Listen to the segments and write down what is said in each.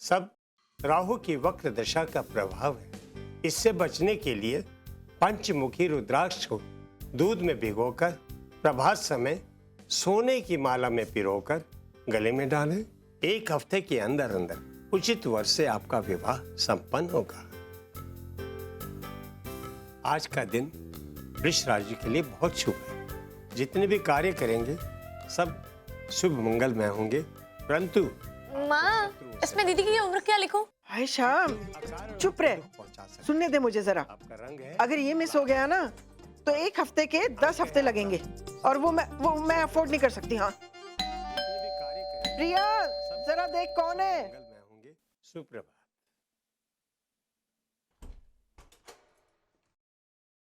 सब राहु की वक्र दशा का प्रभाव है। इससे बचने के लिए पंचमुखी रुद्राक्ष को दूध में भिगोकर प्रभात समय सोने की माला में पिरोकर गले में डालें। 1 हफ्ते के अंदर अंदर उचित वर्ष से आपका विवाह संपन्न होगा। आज का दिन वृष राशि के लिए बहुत शुभ है। जितने भी कार्य करेंगे सब शुभ मंगलमय होंगे। परंतु माँ, इसमें दीदी की उम्र क्या लिखूं? हाय श्याम, चुप रहे, सुनने दे मुझे जरा। अगर ये मिस हो गया ना तो 1 हफ्ते के 10 हफ्ते लगेंगे और वो मैं अफोर्ड नहीं कर सकती। हाँ प्रिया, जरा देख कौन है। सुप्रभात।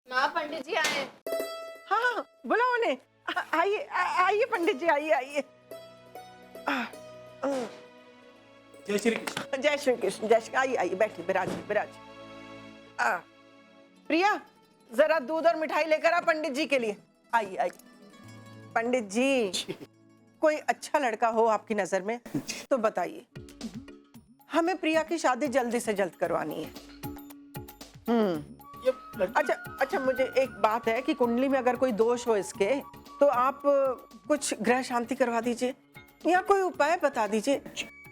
माँ, पंडित जी आए। हाँ बुलाओ उन्हें। आइए आइए पंडित जी, आइए आइए। जय श्री कृष्ण। जय श्री कृष्ण। जय श्री, आइए आइए, बैठिए, बिराजिए बिराजिए। प्रिया, जरा दूध और मिठाई लेकर आ पंडित जी के लिए। आइए आइए। पंडित जी, कोई अच्छा लड़का हो आपकी नजर में तो बताइए, हमें प्रिया की शादी जल्दी से जल्द करवानी है। अच्छा, मुझे एक बात है कि कुंडली में अगर कोई दोष हो इसके तो आप कुछ ग्रह शांति करवा दीजिए या कोई उपाय बता दीजिए।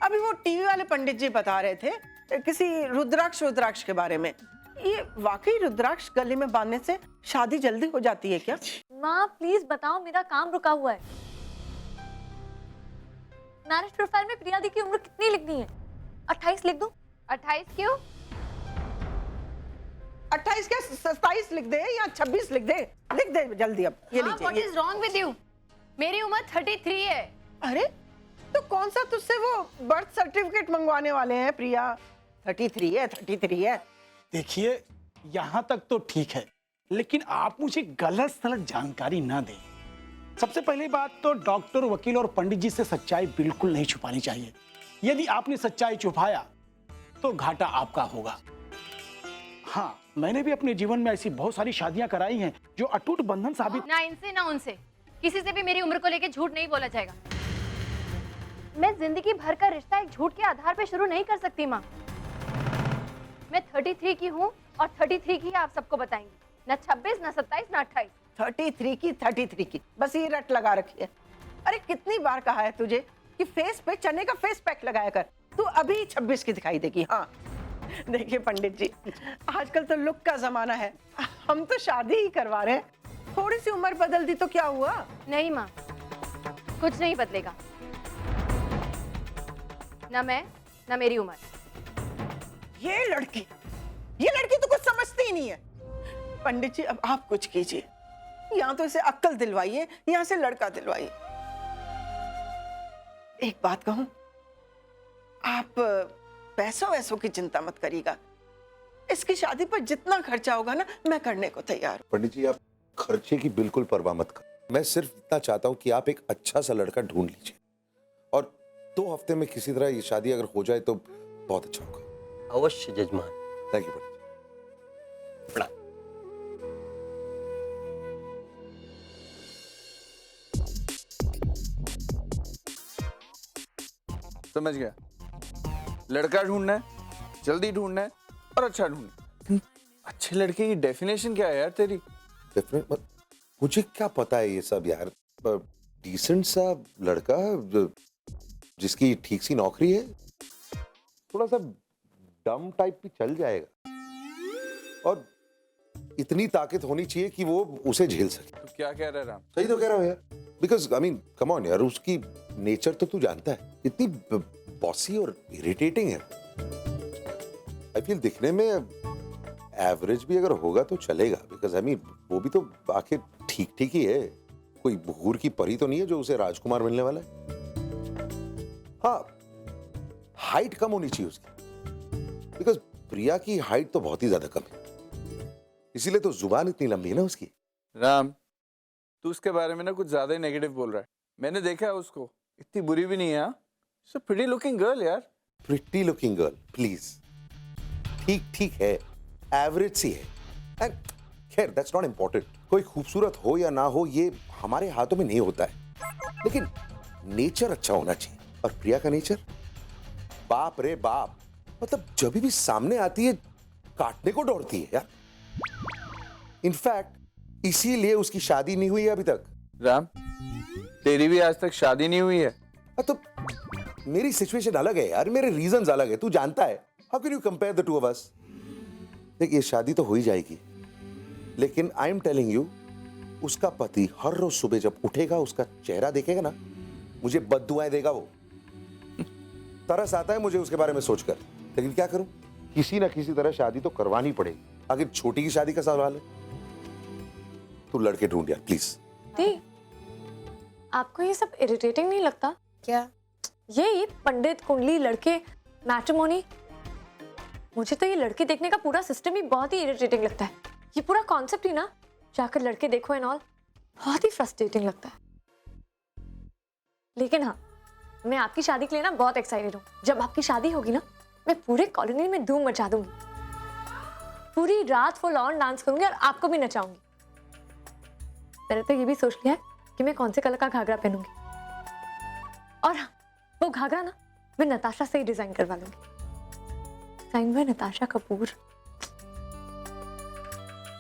अभी वो टीवी वाले पंडित जी बता रहे थे किसी रुद्राक्ष के बारे में। ये वाकई रुद्राक्ष गले में बांधने से शादी जल्दी हो जाती है क्या? माँ प्लीज बताओ, मेरा काम रुका हुआ है। मैरिज प्रोफाइल में प्रिया दी की उम्र कितनी लिखनी है? 28 लिख दूं? 28 क्यों? 28 क्या, 27 लिख दे या 26 लिख दे। लिख दे जल्दी अब। ये लीजिए। What is wrong with you? मेरी उम्र 33 है। अरे तो कौन सा तुझसे वो बर्थ सर्टिफिकेट मंगवाने वाले हैं प्रिया? 33 है। देखिए, यहाँ तक तो ठीक है, लेकिन आप मुझे गलत सलत जानकारी ना दें। सबसे पहली बात तो डॉक्टर, वकील और पंडित जी से सच्चाई बिल्कुल नहीं छुपानी चाहिए। यदि आपने सच्चाई छुपाया तो घाटा आपका होगा। हाँ, मैंने भी अपने जीवन में ऐसी बहुत सारी शादियां कराई हैं जो अटूट बंधन साबित। ना इनसे ना उनसे, किसी से भी मेरी उम्र को लेकर झूठ नहीं बोला जाएगा। मैं जिंदगी भर का रिश्ता एक झूठ के आधार पर शुरू नहीं कर सकती माँ। मैं 33 की हूँ और 33 की आप सबको बताएंगी, ना 26, ना 27, ना 28। 33 की बस ये रट लगा रखी है। अरे कितनी बार कहा है तुझे कि फेस पे चने का फेस पैक लगाया कर, तू अभी 26 की दिखाई देगी। हाँ देखिए पंडित जी, आजकल तो लुक का जमाना है, हम तो शादी ही करवा रहे हैं। थोड़ी सी उम्र बदल दी तो क्या हुआ? नहीं माँ, कुछ नहीं बदलेगा, ना मैं ना मेरी उम्र। ये लड़की तो कुछ समझती ही नहीं है। पंडित जी अब आप कुछ कीजिए, यहाँ तो इसे अक्ल दिलवाइए, यहाँ से लड़का दिलवाइए। एक बात कहूं, आप पैसों की चिंता मत करिएगा। इसकी शादी पर जितना खर्चा होगा ना, मैं करने को तैयार हूं। पंडित जी, आप खर्चे की बिल्कुल परवाह मत करो। मैं सिर्फ इतना चाहता हूं कि आप एक अच्छा सा लड़का ढूंढ लीजिए और 2 हफ्ते में किसी तरह ये शादी अगर हो जाए तो बहुत अच्छा होगा। अवश्य जजमान। थैंक यू पंडित जी। प्रणाम। समझ गया, लड़का ढूंढना है, जल्दी ढूंढना है और अच्छा ढूंढना है। अच्छे लड़के की डेफिनेशन क्या है यार तेरी? मुझे क्या पता है ये सब यार। डिसेंट सा लड़का जिसकी ठीक सी नौकरी है, थोड़ा सा डम टाइप भी चल जाएगा और इतनी ताकत होनी चाहिए कि वो उसे झेल सके। तू क्या कह रहा है राम? सही तो कह रहा हूँ यार, because I mean come on यार, उसकी नेचर तो तू जानता है, इतनी बॉसी और इरिटेटिंग है। आई फील दिखने में एवरेज भी अगर होगा तो चलेगा, बिकॉज आई मीन वो भी तो आखिर ठीक ठीक ही है, कोई भूर की परी तो नहीं है जो उसे राजकुमार मिलने वाला है। हाँ, हाइट कम होनी चाहिए उसकी, बिकॉज प्रिया की हाइट तो बहुत ही ज्यादा कम है, इसीलिए तो जुबान इतनी लंबी है ना उसकी। राम, तू उसके बारे में ना कुछ ज्यादा ही नेगेटिव बोल रहा है। मैंने देखा है उसको, इतनी बुरी भी नहीं है। सो प्रिटी लुकिंग गर्ल यार। प्रिटी लुकिंग गर्ल प्लीज, ठीक ठीक है, एवरेज सी है। एंड खैर दैट्स नॉट इंपॉर्टेंट, कोई खूबसूरत हो या ना हो ये हमारे हाथों में नहीं होता है, लेकिन नेचर अच्छा होना चाहिए। और प्रिया का नेचर बाप रे बाप, मतलब जब भी सामने आती है काटने को दौड़ती है यार। इनफैक्ट इसीलिए उसकी शादी नहीं हुई है अभी तक। राम, तेरी भी आज तक शादी नहीं हुई है? तो मेरी सिचुएशन अलग है यार, मेरे रीजंस अलग है, तू जानता है। How can you compare the two of us? देख, ये शादी तो हो ही जाएगी, लेकिन आई एम टेलिंग यू, उसका पति हर रोज सुबह जब उठेगा, उसका चेहरा देखेगा ना, मुझे बद्दुआएं देगा वो। तरस आता है मुझे उसके बारे में सोचकर, लेकिन क्या करूं, किसी ना किसी तरह शादी तो करवानी पड़ेगी। आखिर छोटी की शादी का सवाल है। तू लड़के ढूंढ यार प्लीज। दी, आपको ये सब इरिटेटिंग नहीं लगता? क्या? ये पंडित, कुंडली, लड़के, मैट्रिमोनी, मुझे तो ये लड़के देखने का पूरा सिस्टम ही बहुत ही इरिटेटिंग लगता है। ये पूरा कॉन्सेप्ट ही ना, जाकर लड़के देखो एंड ऑल, बहुत ही फ्रस्ट्रेटिंग लगता है। लेकिन हाँ, मैं आपकी शादी के लिए ना बहुत एक्साइटेड हूँ। जब आपकी शादी होगी ना, मैं पूरे कॉलोनी में धूम मचा दूंगी, पूरी रात फुल ऑन डांस करूंगी और आपको भी नचाऊंगी। मैंने तो ये भी सोच लिया है कि मैं कौन से कलर का घाघरा पहनूंगी, और हाँ, वो घाघरा ना मैं नताशा से ही डिजाइन करवा लूंगी। Design by Natasha Kapoor.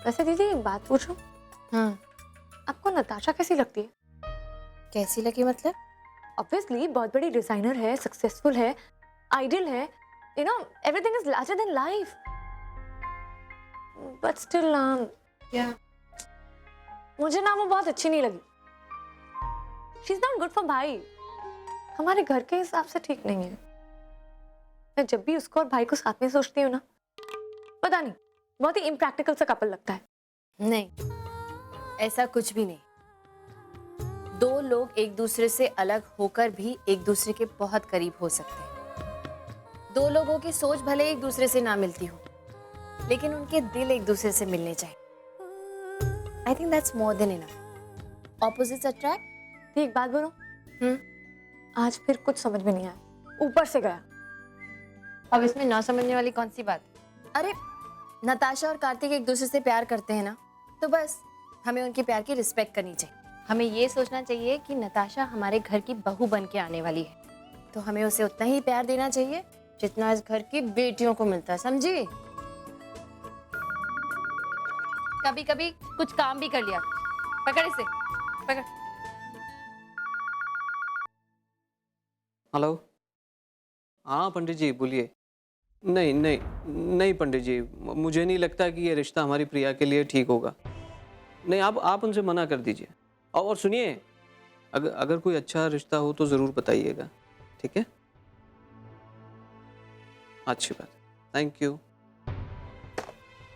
वैसे दीदी एक बात पूछूं, आपको नताशा कैसी लगती है? कैसी लगी मतलब? ऑब्वियसली बहुत बड़ी डिजाइनर है, सक्सेसफुल है, आइडियल है, you know everything is larger than life, but still क्या? मुझे ना वो बहुत अच्छी नहीं लगी। She is not good for भाई, हमारे घर के हिसाब से ठीक नहीं है। मैं जब भी उसको और भाई को साथ में सोचती हूँ ना, पता नहीं, बहुत ही इम्प्रैक्टिकल सा कपल लगता है। नहीं, ऐसा कुछ भी नहीं। दो लोग एक दूसरे से अलग होकर भी एक दूसरे के बहुत करीब हो सकते हैं। दो लोगों की सोच भले एक दूसरे से ना मिलती हो, लेकिन उनके दिल एक दूसरे से मिलने चाहिए। I think that's more than enough. Opposites attract. एक बात बोलो, आज फिर कुछ समझ में नहीं आया, ऊपर से गया। अब इसमें ना समझने वाली कौन सी बात? अरे, नताशा और कार्तिक एक दूसरे से प्यार करते हैं ना, तो बस हमें उनके प्यार की रिस्पेक्ट करनी चाहिए। हमें ये सोचना चाहिए कि नताशा हमारे घर की बहू बन के आने वाली है, तो हमें उसे उतना ही प्यार देना चाहिए जितना इस घर की बेटियों को मिलता है, समझी? कभी कभी कुछ काम भी कर लिया। पकड़ इसे, पकड़। हेलो, हाँ पंडित जी बोलिए। नहीं नहीं नहीं पंडित जी, मुझे नहीं लगता कि ये रिश्ता हमारी प्रिया के लिए ठीक होगा। नहीं, आप उनसे मना कर दीजिए। और सुनिए, अगर कोई अच्छा रिश्ता हो तो ज़रूर बताइएगा, ठीक है? अच्छी बात, थैंक यू।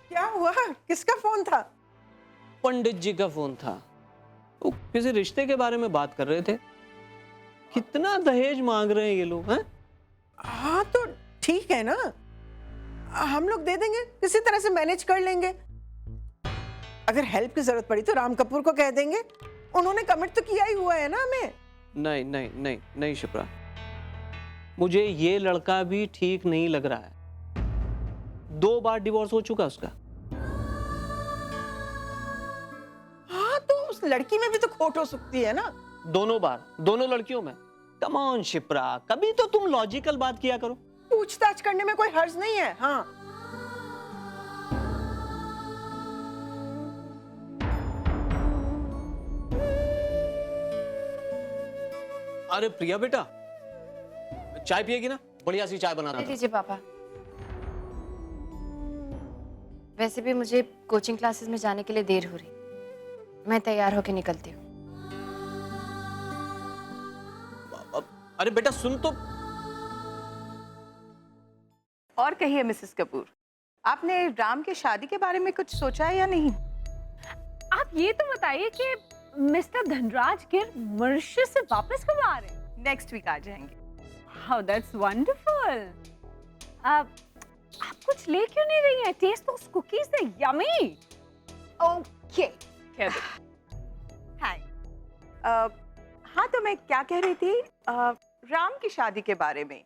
क्या हुआ? किसका फोन था? पंडित जी का फोन था। वो किसी रिश्ते के बारे में बात कर रहे थे। कितना दहेज मांग रहे हैं ये लोग, हैं? हाँ तो ठीक है ना, हम लोग दे देंगे, किसी तरह से मैनेज कर लेंगे। अगर हेल्प की जरूरत पड़ी तो राम कपूर को कह देंगे, उन्होंने कमिट तो किया ही हुआ है ना हमें। नहीं नहीं नहीं नहीं शिप्रा, मुझे ये लड़का भी ठीक नहीं लग रहा है। 2 बार डिवोर्स हो चुका उसका। हाँ तो उस लड़की में भी तो खोट हो सकती है ना। दोनों बार, दोनों लड़कियों में। कम ऑन शिप्रा, कभी तो तुम लॉजिकल बात किया करो। पूछताछ करने में कोई हर्ज नहीं है। हाँ अरे प्रिया बेटा, चाय पिएगी ना? बढ़िया सी चाय बना रहा दे था। दीजिए पापा। वैसे भी मुझे कोचिंग क्लासेस में जाने के लिए देर हो रही, मैं तैयार होके निकलती हूँ। अरे बेटा सुन तो। और कहिए मिसेस कपूर, आपने राम की शादी के बारे में कुछ सोचा है या नहीं? आप ये तो बताइए कि मिस्टर धनराज गिर मॉरिशस से वापस कब आ रहे हैं? नेक्स्ट वीक आ जाएंगे। How that's wonderful. आप कुछ ले क्यों नहीं रही हैं? टेस्ट दोस कुकीज, दे यमी। ओके, कह दो। हाय। हाँ तो मैं क्या कह रही थी, राम की शादी के बारे में।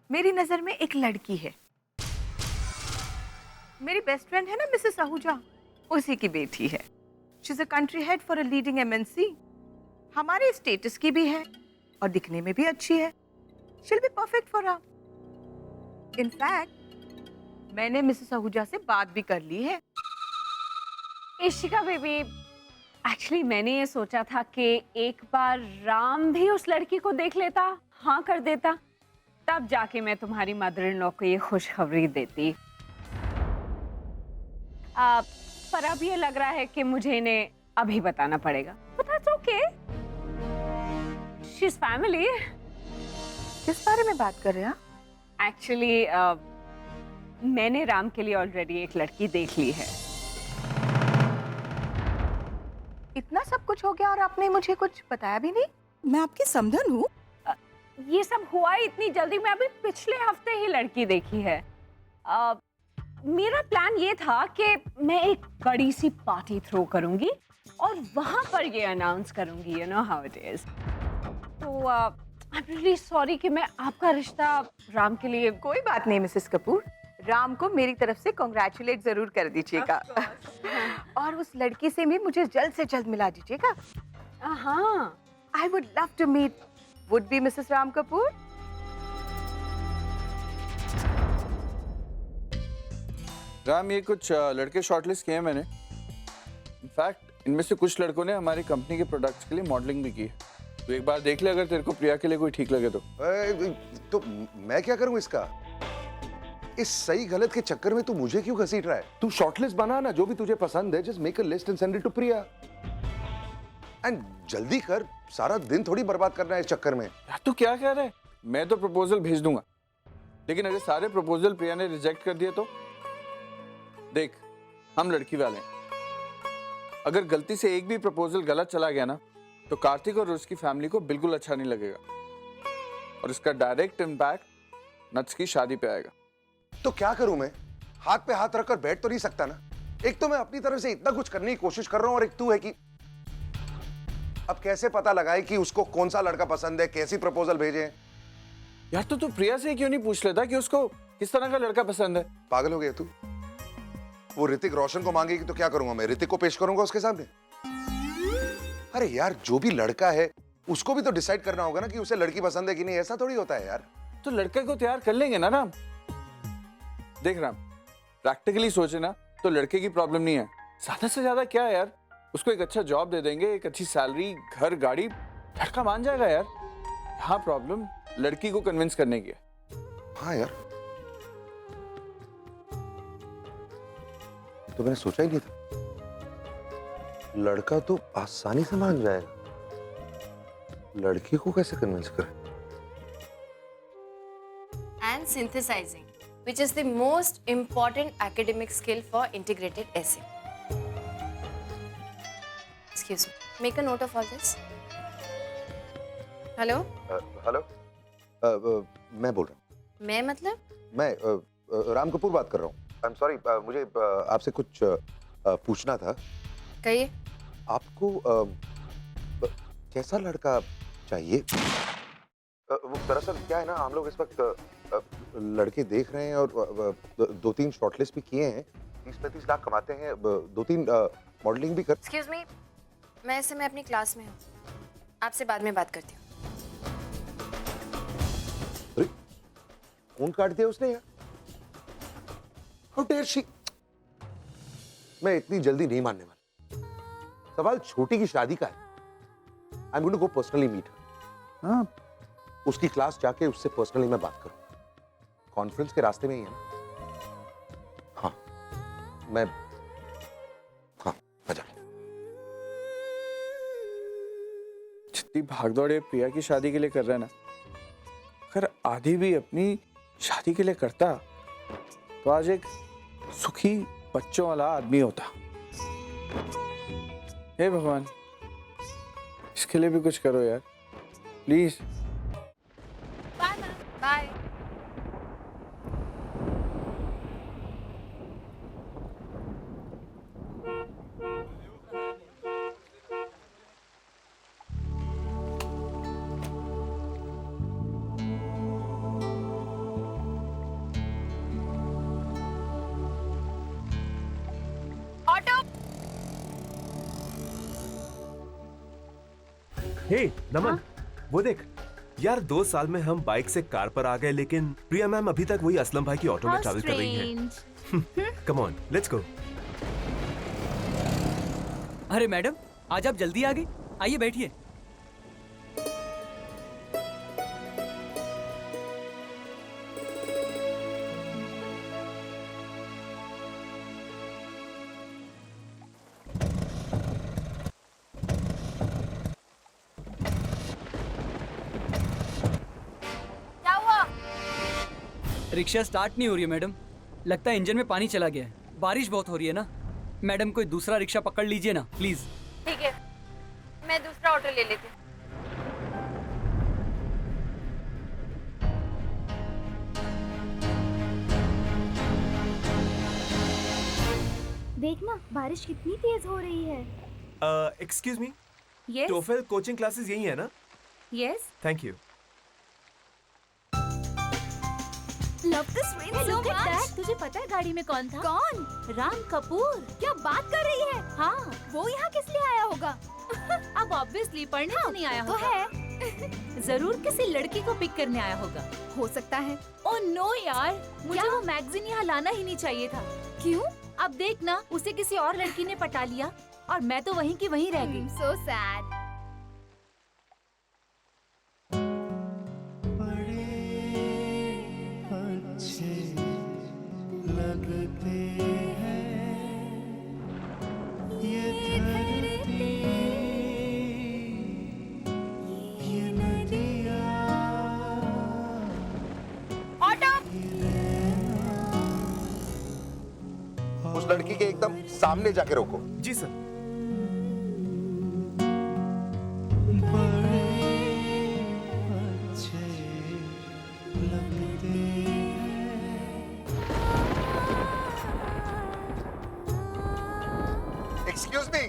मेरी नजर में एक लड़की है, मेरी बेस्ट फ्रेंड है ना मिसेस आहूजा, उसी की बेटी है। She is a country head for a leading MNC. हमारे स्टेटस की भी है, और दिखने में भी अच्छी है। She'll be perfect for Ram. In fact, मैंने मिसेस आहूजा से बात भी कर ली है। इशिका बेबी, एक्चुअली मैंने ये सोचा था कि एक बार राम भी उस लड़की को देख लेता, हाँ कर देता, तब जाके मैं तुम्हारी मदर इन लॉ को ये खुशखबरी देती। पर अब ये लग रहा है कि मुझे इन्हें अभी बताना पड़ेगा। But that's okay. She's family. किस बारे में बात कर रहे हैं आप? एक्चुअली मैंने राम के लिए ऑलरेडी एक लड़की देख ली है। इतना सब कुछ हो गया और आपने मुझे कुछ बताया भी नहीं? मैं आपकी समधन हूँ। ये सब हुआ ही इतनी जल्दी में, अभी पिछले हफ्ते ही लड़की देखी है। मेरा प्लान ये था कि मैं एक बड़ी सी पार्टी थ्रो करूंगी और वहां पर ये अनाउंस करूंगी, you know how it is. तो आई एम रियली सॉरी कि मैं आपका रिश्ता राम के लिए। कोई बात नहीं मिसेस कपूर, राम को मेरी तरफ से कॉन्ग्रेचुलेट जरूर कर दीजिएगा। और उस लड़की से भी मुझे जल्द से जल्द मिला दीजिएगा। हाँ, I would love to meet would be Mrs Ram Kapoor. Ram, ये कुछ लड़के शॉर्टलिस्ट किए हैं मैंने। इनफैक्ट इनमें से कुछ लड़कों ने हमारी कंपनी के प्रोडक्ट्स के लिए मॉडलिंग भी की है। तो एक बार देख ले, अगर तेरे को प्रिया के लिए कोई ठीक लगे तो। तो मैं क्या करूं इसका? इस सही गलत के चक्कर में तू मुझे क्यों घसीट रहा है? तू शॉर्टलिस्ट बना ना, जो भी तुझे पसंद है, just make a list and send it to Priya. And जल्दी कर, सारा दिन थोड़ी बर्बाद करना है इस चक्कर में। यार तू क्या कह रहा है? मैं तो प्रपोजल भेज दूंगा, लेकिन अगर सारे प्रपोजल प्रिया ने रिजेक्ट कर दिए तो? देख, हम लड़की वाले हैं। अगर गलती से एक भी प्रपोजल गलत चला गया ना, तो कार्तिक और उसकी फैमिली को बिल्कुल अच्छा नहीं लगेगा और इसका डायरेक्ट इम्पैक्ट नट्स की शादी पे आएगा। तो क्या करूं मैं? हाथ पे हाथ रखकर बैठ तो नहीं सकता ना। एक तो मैं अपनी तरफ से इतना कुछ करने की कोशिश कर रहा हूं और एक तू है कि अब कैसे पता लगाए कि उसको कौन सा लड़का पसंद है, कैसी प्रपोजल भेजे। यार तो तू प्रिया से क्यों नहीं पूछ लेता कि उसको किस तरह का लड़का पसंद है? पागल हो गया तू? वो ऋतिक रोशन को मांगेगी तो क्या करूंगा मैं? ऋतिक को पेश करूंगा उसके सामने? अरे यार, जो भी लड़का है उसको भी तो डिसाइड करना होगा ना कि उसे लड़की पसंद है कि नहीं। ऐसा थोड़ी होता है यार। तो लड़के को तैयार कर लेंगे ना राम। देख राम, प्रैक्टिकली सोचे ना तो लड़के की प्रॉब्लम नहीं है। ज्यादा से ज्यादा क्या है यार, उसको एक अच्छा जॉब दे देंगे, एक अच्छी सैलरी, घर, गाड़ी, लड़का मान जाएगा यार। यहाँ प्रॉब्लम लड़की को कन्विंस करने की है। हाँ यार, तो मैंने सोचा ही नहीं था। लड़का तो आसानी से मान जाएगा, लड़की को कैसे कन्विंस करें? And synthesizing, which is the most important academic skill for integrated essay. Excuse me. Make a note of all this. Hello? Hello, मैं बोल रहा हूँ। मैं मतलब? मैं राम कपूर बात कर रहा हूँ। आई एम सॉरी, मुझे आपसे कुछ पूछना था। कहिए। आपको कैसा लड़का चाहिए? वो दरअसल क्या है ना, हम लोग इस वक्त लड़के देख रहे हैं और 2-3 शॉर्टलिस्ट भी किए हैं। 30-35 लाख कमाते हैं, 2-3 मॉडलिंग भी कर। Excuse me. मैं इस समय अपनी क्लास में हूँ, आपसे बाद में बात करती हूँ। अरे, फोन काट दिया उसने यार। How dare she? मैं इतनी जल्दी नहीं मानने वाला। सवाल छोटी की शादी का है। I'm going to go personally meet her. हाँ, उसकी क्लास जाके उससे पर्सनली मैं बात करूं। कॉन्फ्रेंस के रास्ते में ही है ना? हाँ, मैं जा। जितनी भागदौड़ ये प्रिया की शादी के लिए कर रहा है ना, अगर आधी भी अपनी शादी के लिए करता तो आज एक सुखी बच्चों वाला आदमी होता। हे भगवान, इसके लिए भी कुछ करो यार, please. Bye ma'am. Bye. Auto. Hey Naman, वो देख, यार 2 साल में हम बाइक से कार पर आ गए, लेकिन प्रिया मैम अभी तक वही असलम भाई की ऑटो में ट्रैवल कर रही हैं। Come on, let's go. अरे मैडम, आज आप जल्दी आ गई। आइए बैठिए। क्या हुआ? रिक्शा स्टार्ट नहीं हो रही है मैडम। लगता है इंजन में पानी चला गया है। बारिश बहुत हो रही है ना मैडम, कोई दूसरा रिक्शा पकड़ लीजिए ना प्लीज। ठीक है, मैं दूसरा ऑटो ले लेती हूँ। देखना बारिश कितनी तेज हो रही है। Excuse me, yes TOEFL coaching classes यही है ना? Yes. Thank you. Love this rain so much. तुझे पता है गाड़ी में कौन था? कौन? राम कपूर। क्या बात कर रही है? हाँ, वो यहाँ किस लिए आया होगा? अब ऑब्वियसली पढ़ने तो नहीं आया होगा। तो है। जरूर किसी लड़की को पिक करने आया होगा। हो सकता है। ओह नो यार, मुझे वो मैगजीन यहाँ लाना ही नहीं चाहिए था। क्यों? अब देख ना, उसे किसी और लड़की ने पटा लिया और मैं तो वहीं की वहीं रह गई। So sad. उस लड़की के एकदम सामने जाके रोको। जी सर। Excuse me.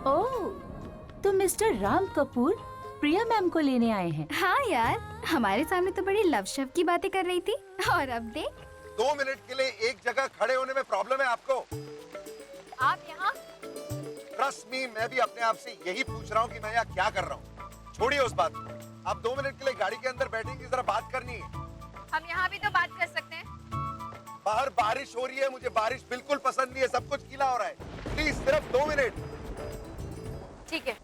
ओह, तो मिस्टर राम कपूर प्रिया मैम को लेने आए हैं। हाँ यार, हमारे सामने तो बड़ी लव शव की बातें कर रही थी और अब देख। 2 मिनट के लिए एक जगह खड़े होने में प्रॉब्लम है आपको? आप यहाँ? ट्रस्ट मी, मैं भी अपने आप से यही पूछ रहा हूँ कि मैं यहाँ क्या कर रहा हूँ। छोड़िए उस बात को। आप 2 मिनट के लिए गाड़ी के अंदर बैठेंगे, जरा बात करनी है। हम यहाँ भी तो बात कर सकते हैं। बाहर बारिश हो रही है, मुझे बारिश बिल्कुल पसंद नहीं है, सब कुछ गीला हो रहा है। प्लीज सिर्फ 2 मिनट। ठीक है।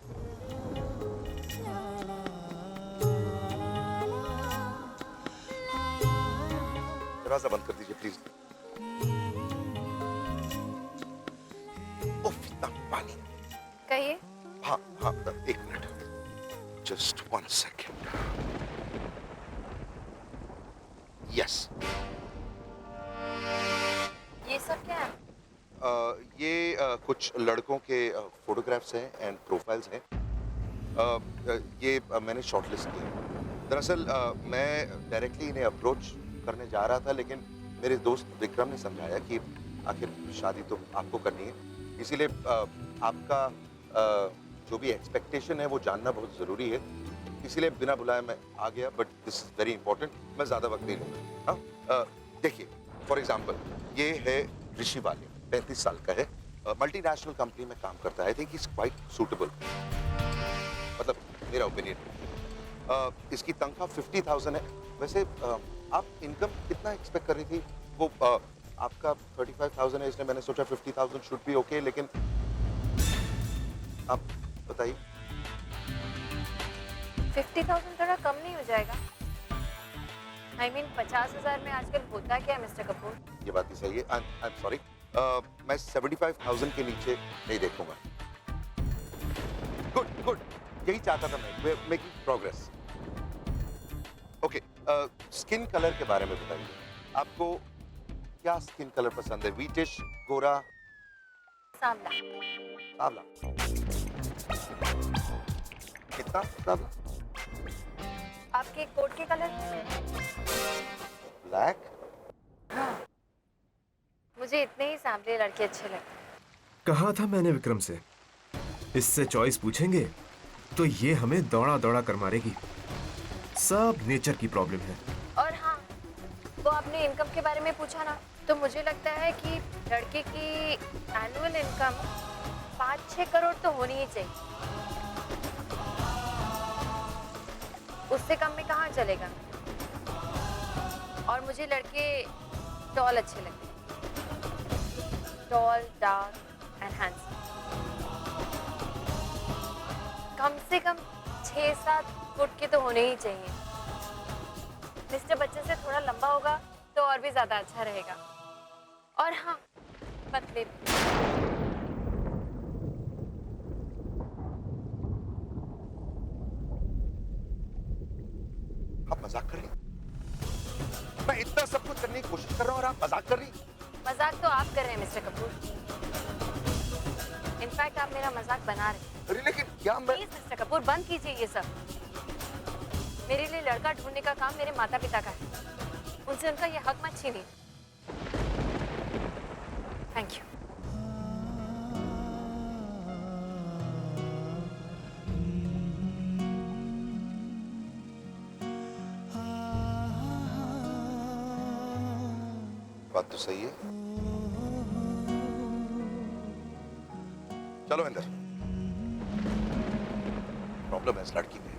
दरवाजा बंद कर दीजिए प्लीज। उफ, इतना पानी। कहिए। हाँ हाँ, 1 मिनट, जस्ट 1 सेकेंड। यस। ये सब क्या है? ये कुछ लड़कों के फोटोग्राफ्स हैं एंड प्रोफाइल्स हैं। ये मैंने शॉर्टलिस्ट किए। दरअसल मैं डायरेक्टली इन्हें अप्रोच करने जा रहा था, लेकिन मेरे दोस्त विक्रम ने समझाया कि आखिर शादी तो आपको करनी है, इसीलिए आपका जो भी एक्सपेक्टेशन है वो जानना बहुत ज़रूरी है, इसीलिए बिना बुलाए मैं आ गया। But this is very important, मैं ज़्यादा वक्त नहीं लूँगा। हाँ, देखिए फॉर एग्जाम्पल, ये है ऋषि वाले, 35 साल का है, मल्टीनेशनल कंपनी में काम करता है। I think is quite suitable, मतलब मेरा ओपिनियन। इसकी तनख्वाह 50,000 है। वैसे आप इनकम कितना एक्सपेक्ट कर रही थी? वो आपका 35,000 है, इसलिए मैंने सोचा 50,000 शुड बी ओके, लेकिन आप बताइए। 50,000 थोड़ा कम नहीं हो जाएगा? I mean 50,000 में आजकल होता क्या है मिस्टर कपूर? ये बात भी सही है। आई एम सॉरी, मैं 75,000 के नीचे नहीं देखूंगा। गुड गुड, यही चाहता था मैं, making progress. Okay, skin colour के बारे में बताइए, आपको क्या स्किन कलर पसंद है? व्हीटिश, गोरा, सांवला? सांवला। कितना सांवला? आपके कोट के कलर? ब्लैक। हाँ, मुझे इतने ही सांवले लड़के अच्छे लगते हैं। कहा था मैंने विक्रम से, इससे चॉइस पूछेंगे तो ये हमें दौड़ा दौड़ा कर मारेगी। सब नेचर की प्रॉब्लम है। और हाँ, वो आपने इनकम के बारे में पूछा ना, तो मुझे लगता है कि लड़के की एनुअल इनकम 5-6 करोड़ तो होनी ही चाहिए। उससे कम में कहाँ चलेगा। और मुझे लड़के टॉल अच्छे लगते हैं, टॉल, डार्क एंड हैंडसम। कम से कम 6-7 फुट के तो होने ही चाहिए। मिस्टर बच्चन से थोड़ा लंबा होगा तो और भी ज्यादा अच्छा रहेगा। और हाँ, पतले भी। आप मजाक कर रही हैं? मैं इतना सब कुछ करने की कोशिश कर रहा हूँ और आप मजाक कर रही हैं? मजाक तो आप कर रहे हैं मिस्टर कपूर। इनफैक्ट आप मेरा मजाक बना रहे हैं। अरे लेकिन क्या मैं... प्लीज मिस्टर कपूर बंद कीजिए ये सब। मेरे लिए लड़का ढूंढने का काम मेरे माता पिता का है, उनसे उनका ये हक मत छीनिए। Thank you. बात तो सही है। चलो अंदर। प्रॉब्लम है इस लड़की में।